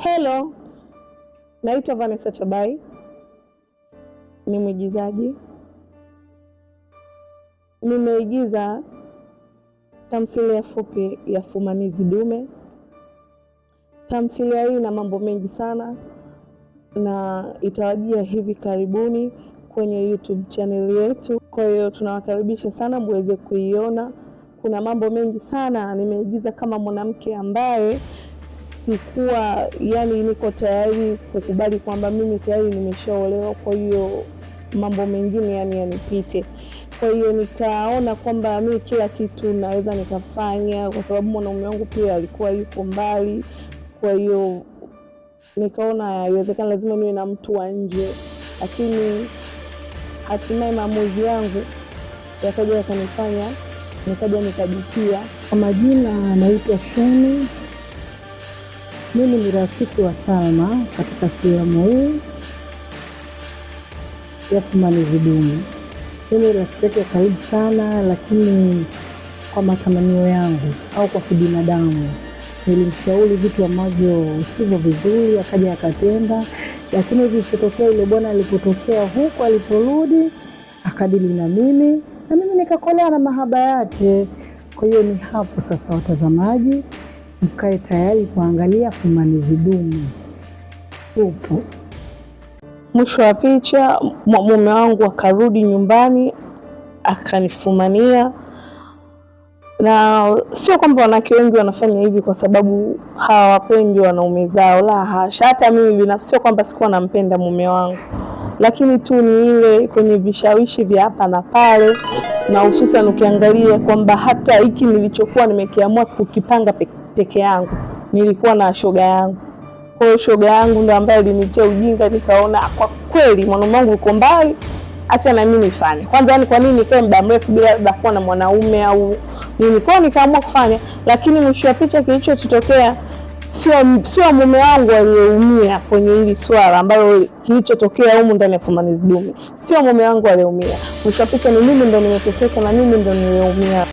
Hello, naitwa Vanessa Chabai, ni mwigizaji. Nimeigiza tamthilia fupi ya Fumanizi Dume. Tamthilia hii ina mambo mengi sana na itawajia hivi karibuni kwenye YouTube channel yetu. Kwa hiyo tunawakaribisha sana muweze kuiona. Kuna mambo mengi sana. Nimeigiza kama mwanamke ambaye sikuwa niko tayari kukubali kwamba mimi tayari nimeshaolewa, kwa hiyo mambo mengine yanipite. Kwa hiyo nikaona kwamba mimi kila kitu naweza nikafanya, kwa sababu mwanaume wangu pia alikuwa yuko mbali. Kwa hiyo nikaona inawezekana lazima niwe na mtu wa nje, lakini hatimaye maamuzi yangu yakaja yakanifanya nikaja nikajitia. Kwa majina naitwa Sheni. Mimi ni rafiki wa Salma katika filamu hii ya Fumanizi Dume. Mimi rafiki yake karibu sana, lakini kwa matamanio yangu au kwa kibinadamu nilimshauri vitu ambavyo sivyo vizuri, akaja akatenda. Lakini kilichotokea ile bwana alipotokea huko, aliporudi akadili na mimi nikakolea na mahaba yake. Kwa hiyo ni hapo sasa, watazamaji, mkae tayari kuangalia Fumanizi Dume. Tupo mwisho wa picha, mume wangu akarudi nyumbani akanifumania. Na sio kwamba wanawake wengi wanafanya hivi kwa sababu hawapendi wanaume zao, la hasha. Hata mimi binafsi sio kwamba sikuwa nampenda mume wangu, lakini tu ni ile kwenye vishawishi vya hapa na pale, na hususan ukiangalia kwamba hata hiki nilichokuwa nimekiamua sikukipanga peke yangu, nilikuwa na shoga yangu. Kwa hiyo shoga yangu ndo ambaye alinitia ujinga, nikaona kwa kweli mwanaume wangu uko mbali, acha na mimi nifanye. Kwanza kwa nini nikae muda mrefu bila kuwa na mwanaume au nini? Kwa hiyo nikaamua kufanya, lakini mwisho wa picha kilichotokea sio mume wangu aliyeumia kwenye hili swala ambalo kilichotokea humu ndani ya Fumanizi Dume. Sio mume wangu aliyeumia. Mwisho wa picha ni mimi ndo nimeteseka na mimi ndo niliumia.